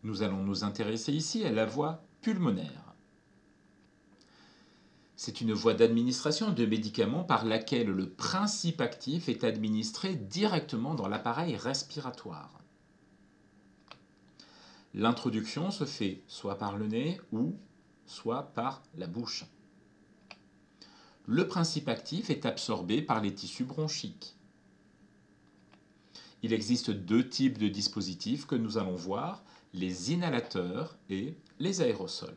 Nous allons nous intéresser ici à la voie pulmonaire. C'est une voie d'administration de médicaments par laquelle le principe actif est administré directement dans l'appareil respiratoire. L'introduction se fait soit par le nez ou soit par la bouche. Le principe actif est absorbé par les tissus bronchiques. Il existe deux types de dispositifs que nous allons voir, les inhalateurs et les aérosols.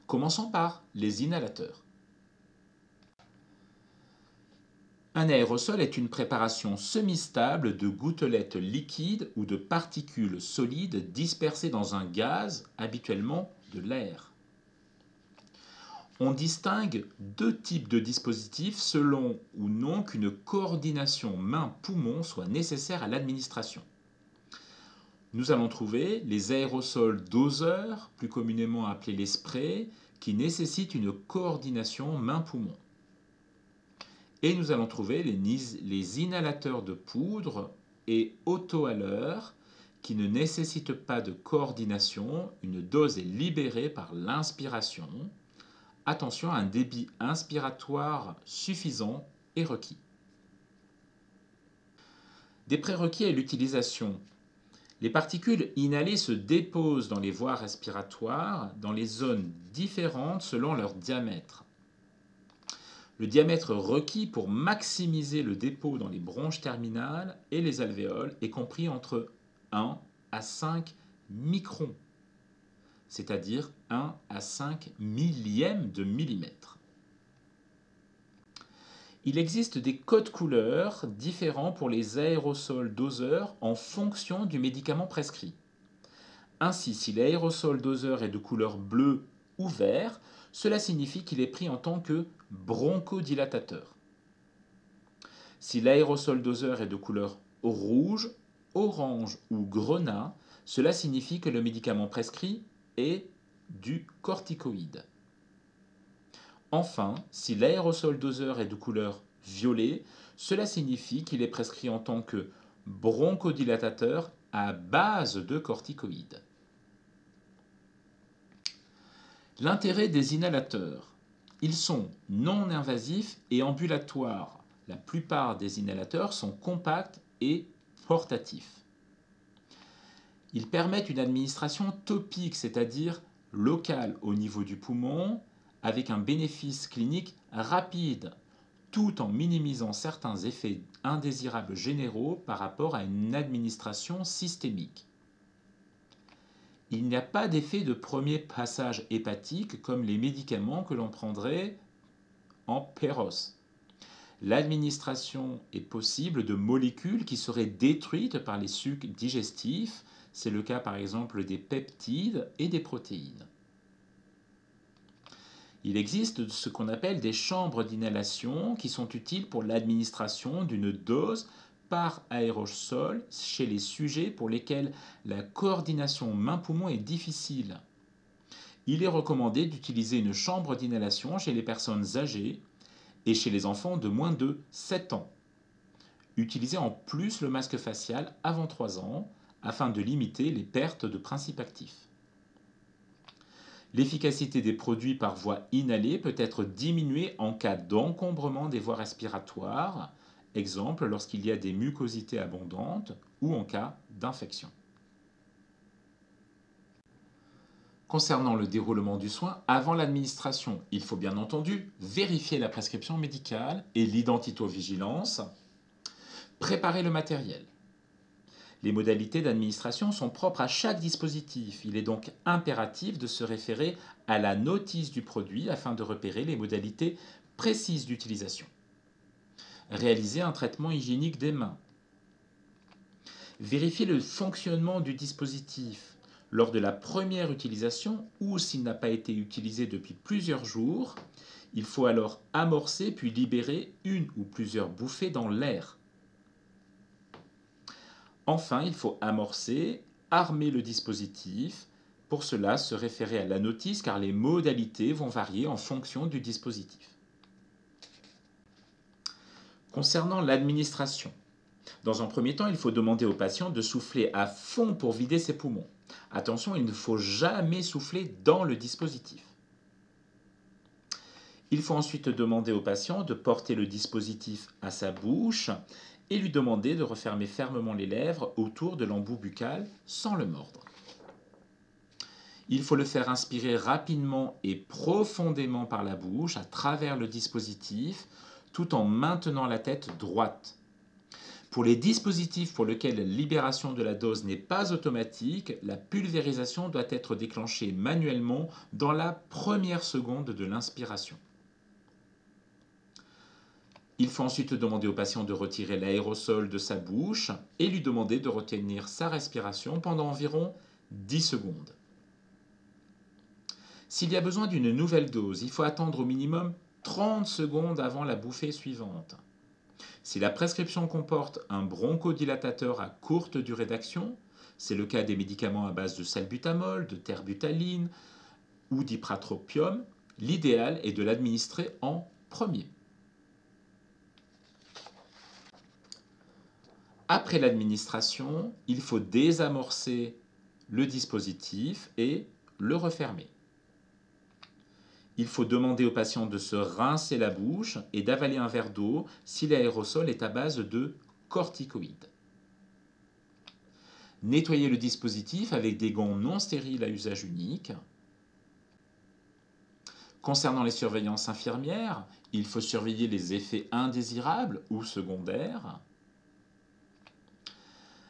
Commençons par les inhalateurs. Un aérosol est une préparation semi-stable de gouttelettes liquides ou de particules solides dispersées dans un gaz, habituellement de l'air. On distingue deux types de dispositifs selon ou non qu'une coordination main-poumon soit nécessaire à l'administration. Nous allons trouver les aérosols doseurs, plus communément appelés les sprays, qui nécessitent une coordination main-poumon. Et nous allons trouver les inhalateurs de poudre et auto-haleurs qui ne nécessitent pas de coordination. Une dose est libérée par l'inspiration. Attention, un débit inspiratoire suffisant est requis. Des prérequis à l'utilisation. Les particules inhalées se déposent dans les voies respiratoires dans les zones différentes selon leur diamètre. Le diamètre requis pour maximiser le dépôt dans les bronches terminales et les alvéoles est compris entre 1 à 5 microns, c'est-à-dire 1 à 5 millièmes de millimètre. Il existe des codes couleurs différents pour les aérosols doseurs en fonction du médicament prescrit. Ainsi, si l'aérosol doseur est de couleur bleue ou vert, cela signifie qu'il est pris en tant que bronchodilatateur. Si l'aérosol doseur est de couleur rouge, orange ou grenat, cela signifie que le médicament prescrit est du corticoïde. Enfin, si l'aérosol doseur est de couleur violet, cela signifie qu'il est prescrit en tant que bronchodilatateur à base de corticoïdes. L'intérêt des inhalateurs. Ils sont non invasifs et ambulatoires. La plupart des inhalateurs sont compacts et portatifs. Ils permettent une administration topique, c'est-à-dire locale au niveau du poumon, avec un bénéfice clinique rapide, tout en minimisant certains effets indésirables généraux par rapport à une administration systémique. Il n'y a pas d'effet de premier passage hépatique comme les médicaments que l'on prendrait en péros. L'administration est possible de molécules qui seraient détruites par les sucs digestifs. C'est le cas par exemple des peptides et des protéines. Il existe ce qu'on appelle des chambres d'inhalation qui sont utiles pour l'administration d'une dose par aérosol chez les sujets pour lesquels la coordination main-poumon est difficile. Il est recommandé d'utiliser une chambre d'inhalation chez les personnes âgées et chez les enfants de moins de 7 ans. Utilisez en plus le masque facial avant 3 ans afin de limiter les pertes de principe actif. L'efficacité des produits par voie inhalée peut être diminuée en cas d'encombrement des voies respiratoires, exemple lorsqu'il y a des mucosités abondantes ou en cas d'infection. Concernant le déroulement du soin, avant l'administration, il faut bien entendu vérifier la prescription médicale et l'identitovigilance, préparer le matériel. Les modalités d'administration sont propres à chaque dispositif. Il est donc impératif de se référer à la notice du produit afin de repérer les modalités précises d'utilisation. Réaliser un traitement hygiénique des mains. Vérifier le fonctionnement du dispositif lors de la première utilisation ou s'il n'a pas été utilisé depuis plusieurs jours. Il faut alors amorcer puis libérer une ou plusieurs bouffées dans l'air. Enfin, il faut amorcer, armer le dispositif. Pour cela, se référer à la notice car les modalités vont varier en fonction du dispositif. Concernant l'administration, Dans un premier temps, il faut demander au patient de souffler à fond pour vider ses poumons. Attention, il ne faut jamais souffler dans le dispositif. Il faut ensuite demander au patient de porter le dispositif à sa bouche et lui demander de refermer fermement les lèvres autour de l'embout buccal sans le mordre. Il faut le faire inspirer rapidement et profondément par la bouche à travers le dispositif tout en maintenant la tête droite. Pour les dispositifs pour lesquels la libération de la dose n'est pas automatique, la pulvérisation doit être déclenchée manuellement dans la première seconde de l'inspiration. Il faut ensuite demander au patient de retirer l'aérosol de sa bouche et lui demander de retenir sa respiration pendant environ 10 secondes. S'il y a besoin d'une nouvelle dose, il faut attendre au minimum 30 secondes avant la bouffée suivante. Si la prescription comporte un bronchodilatateur à courte durée d'action, c'est le cas des médicaments à base de salbutamol, de terbutaline ou d'ipratropium, l'idéal est de l'administrer en premier. Après l'administration, il faut désamorcer le dispositif et le refermer. Il faut demander au patient de se rincer la bouche et d'avaler un verre d'eau si l'aérosol est à base de corticoïdes. Nettoyer le dispositif avec des gants non stériles à usage unique. Concernant les surveillances infirmières, il faut surveiller les effets indésirables ou secondaires.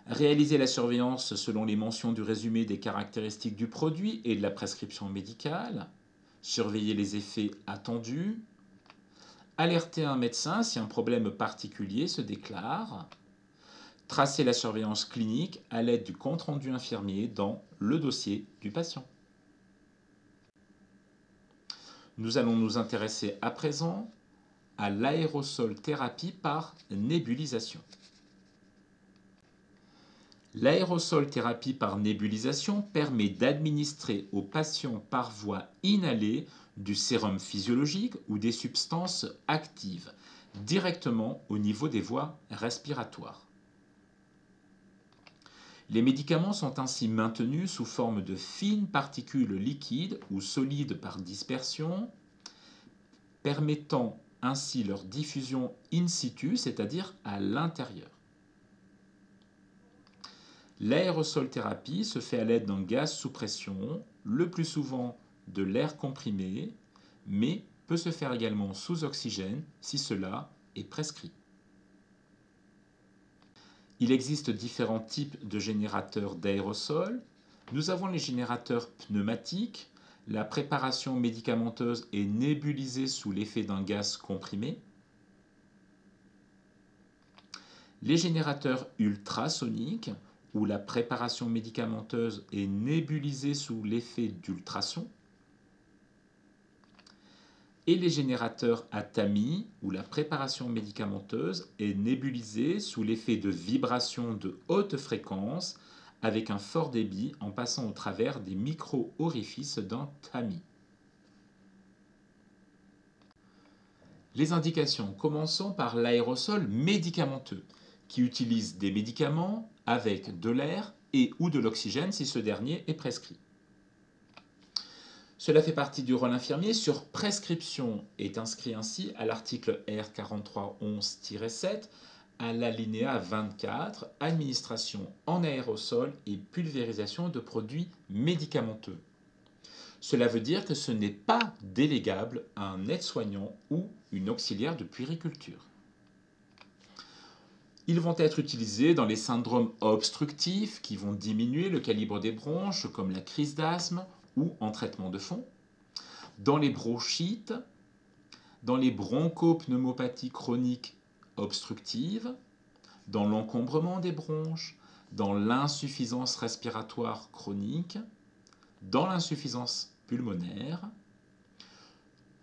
Réaliser la surveillance selon les mentions du résumé des caractéristiques du produit et de la prescription médicale. Surveiller les effets attendus, alerter un médecin si un problème particulier se déclare, tracer la surveillance clinique à l'aide du compte-rendu infirmier dans le dossier du patient. Nous allons nous intéresser à présent à l'aérosol thérapie par nébulisation. L'aérosol thérapie par nébulisation permet d'administrer aux patients par voie inhalée du sérum physiologique ou des substances actives directement au niveau des voies respiratoires. Les médicaments sont ainsi maintenus sous forme de fines particules liquides ou solides par dispersion, permettant ainsi leur diffusion in situ, c'est-à-dire à l'intérieur. L'aérosol thérapie se fait à l'aide d'un gaz sous pression, le plus souvent de l'air comprimé, mais peut se faire également sous oxygène si cela est prescrit. Il existe différents types de générateurs d'aérosol. Nous avons les générateurs pneumatiques. La préparation médicamenteuse est nébulisée sous l'effet d'un gaz comprimé. Les générateurs ultrasoniques, où la préparation médicamenteuse est nébulisée sous l'effet d'ultrasons, et les générateurs à tamis, où la préparation médicamenteuse est nébulisée sous l'effet de vibrations de haute fréquence avec un fort débit en passant au travers des micro-orifices d'un tamis. Les indications. Commençons par l'aérosol médicamenteux, qui utilise des médicaments avec de l'air et ou de l'oxygène si ce dernier est prescrit. Cela fait partie du rôle infirmier sur prescription est inscrit ainsi à l'article R 4311-7 à l'alinéa 24, administration en aérosol et pulvérisation de produits médicamenteux. Cela veut dire que ce n'est pas délégable à un aide-soignant ou une auxiliaire de puériculture. Ils vont être utilisés dans les syndromes obstructifs qui vont diminuer le calibre des bronches, comme la crise d'asthme ou en traitement de fond, dans les bronchites, dans les bronchopneumopathies chroniques obstructives, dans l'encombrement des bronches, dans l'insuffisance respiratoire chronique, dans l'insuffisance pulmonaire,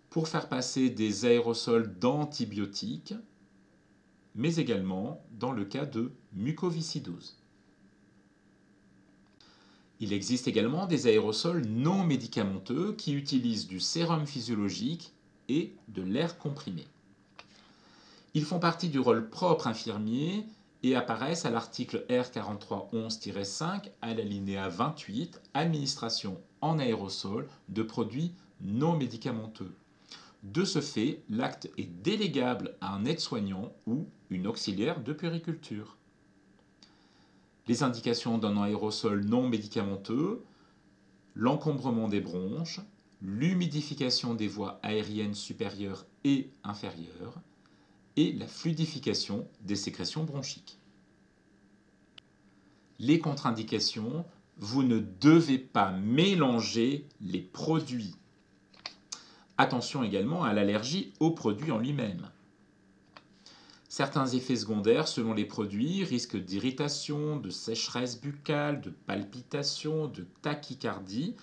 pour faire passer des aérosols d'antibiotiques, mais également dans le cas de mucoviscidose. Il existe également des aérosols non médicamenteux qui utilisent du sérum physiologique et de l'air comprimé. Ils font partie du rôle propre infirmier et apparaissent à l'article R4311-5 à l'alinéa 28, administration en aérosol de produits non médicamenteux. De ce fait, l'acte est délégable à un aide-soignant ou une auxiliaire de puériculture. Les indications d'un aérosol non médicamenteux, l'encombrement des bronches, l'humidification des voies aériennes supérieures et inférieures, et la fluidification des sécrétions bronchiques. Les contre-indications, vous ne devez pas mélanger les produits. Attention également à l'allergie au produit en lui-même. Certains effets secondaires selon les produits risquent d'irritation, de sécheresse buccale, de palpitations, de tachycardie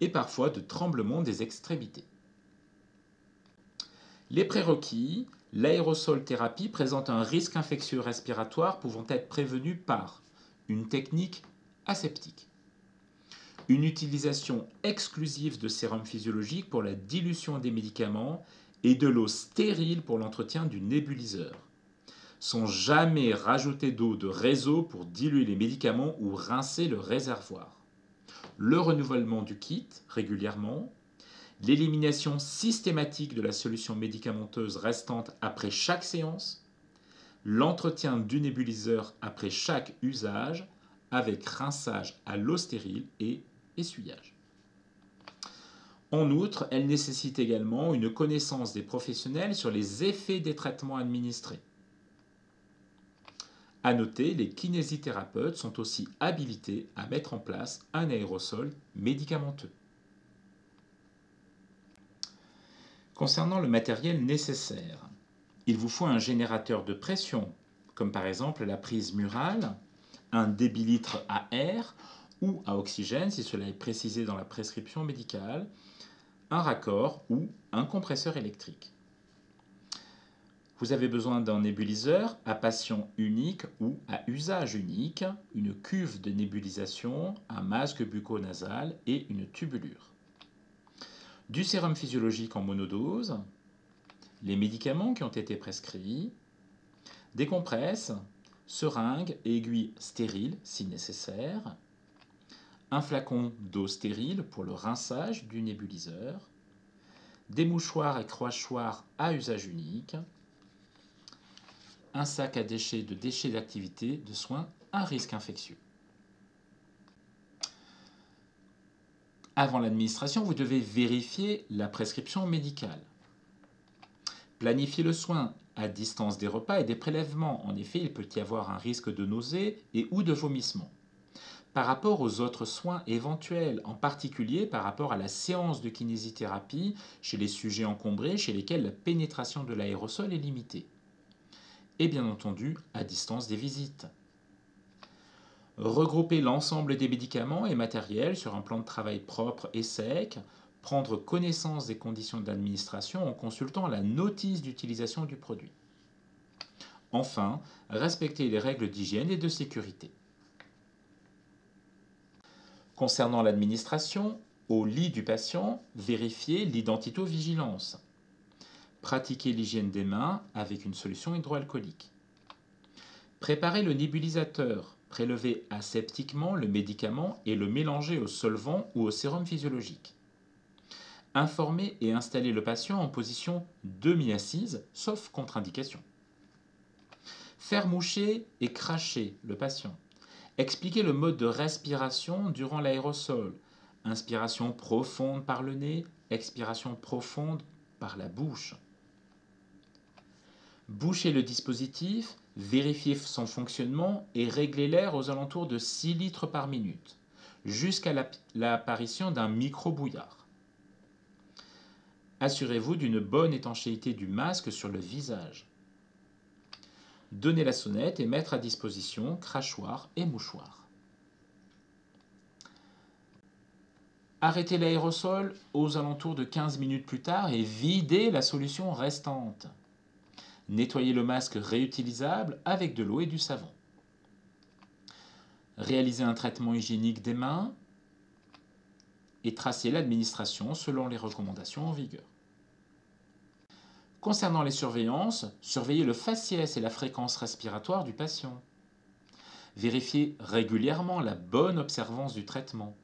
et parfois de tremblement des extrémités. Les prérequis, l'aérosol thérapie présente un risque infectieux respiratoire pouvant être prévenu par une technique aseptique, une utilisation exclusive de sérum physiologique pour la dilution des médicaments et de l'eau stérile pour l'entretien du nébuliseur, sans jamais rajouter d'eau de réseau pour diluer les médicaments ou rincer le réservoir, le renouvellement du kit régulièrement, l'élimination systématique de la solution médicamenteuse restante après chaque séance, l'entretien du nébuliseur après chaque usage avec rinçage à l'eau stérile et essuyage. En outre, elle nécessite également une connaissance des professionnels sur les effets des traitements administrés. À noter, les kinésithérapeutes sont aussi habilités à mettre en place un aérosol médicamenteux. Concernant le matériel nécessaire, il vous faut un générateur de pression, comme par exemple la prise murale, un débilitre à air ou à oxygène si cela est précisé dans la prescription médicale, un raccord ou un compresseur électrique. Vous avez besoin d'un nébuliseur à patient unique ou à usage unique, une cuve de nébulisation, un masque bucco-nasal et une tubulure. Du sérum physiologique en monodose, les médicaments qui ont été prescrits, des compresses, seringues et aiguilles stériles si nécessaire, un flacon d'eau stérile pour le rinçage du nébuliseur, des mouchoirs et crachoirs à usage unique, un sac à déchets d'activité de soins à risque infectieux. Avant l'administration, vous devez vérifier la prescription médicale. Planifier le soin à distance des repas et des prélèvements. En effet, il peut y avoir un risque de nausée et ou de vomissement. Par rapport aux autres soins éventuels, en particulier par rapport à la séance de kinésithérapie chez les sujets encombrés, chez lesquels la pénétration de l'aérosol est limitée. Et bien entendu, à distance des visites. Regrouper l'ensemble des médicaments et matériels sur un plan de travail propre et sec, prendre connaissance des conditions d'administration en consultant la notice d'utilisation du produit. Enfin, respecter les règles d'hygiène et de sécurité. Concernant l'administration, au lit du patient, vérifier l'identivigilance. Pratiquer l'hygiène des mains avec une solution hydroalcoolique. Préparer le nébulisateur, prélever aseptiquement le médicament et le mélanger au solvant ou au sérum physiologique. Informer et installer le patient en position demi-assise, sauf contre-indication. Faire moucher et cracher le patient. Expliquer le mode de respiration durant l'aérosol. Inspiration profonde par le nez, expiration profonde par la bouche. Boucher le dispositif, vérifier son fonctionnement et régler l'air aux alentours de 6 litres par minute, jusqu'à l'apparition d'un micro-bouillard. Assurez-vous d'une bonne étanchéité du masque sur le visage. Donnez la sonnette et mettre à disposition crachoir et mouchoir. Arrêtez l'aérosol aux alentours de 15 minutes plus tard et videz la solution restante. Nettoyez le masque réutilisable avec de l'eau et du savon. Réalisez un traitement hygiénique des mains et tracez l'administration selon les recommandations en vigueur. Concernant les surveillances, surveillez le faciès et la fréquence respiratoire du patient. Vérifier régulièrement la bonne observance du traitement.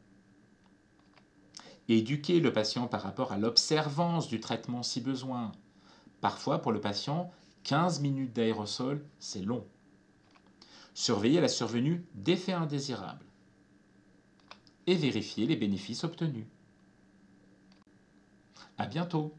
Éduquer le patient par rapport à l'observance du traitement si besoin. Parfois, pour le patient, 15 minutes d'aérosol, c'est long. Surveiller la survenue d'effets indésirables. Et vérifier les bénéfices obtenus. À bientôt!